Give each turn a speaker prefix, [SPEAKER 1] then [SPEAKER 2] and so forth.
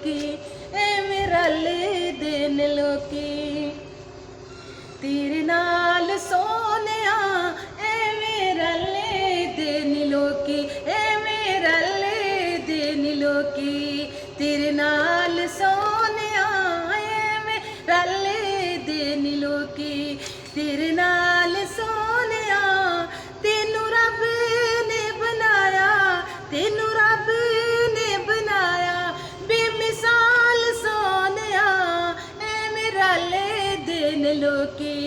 [SPEAKER 1] लोकी एवें रले then लोकी तेरे नाल Sonia एवें रले then लोकी एवें रले then लोकी तेरे नाल सोनिया एवें रले देन लोकी तेरे नाल सोनिया तेनू रब ने बनाया तेनू रब ने बनाया बेमिसाल सोनिया एवें रले देन लोकी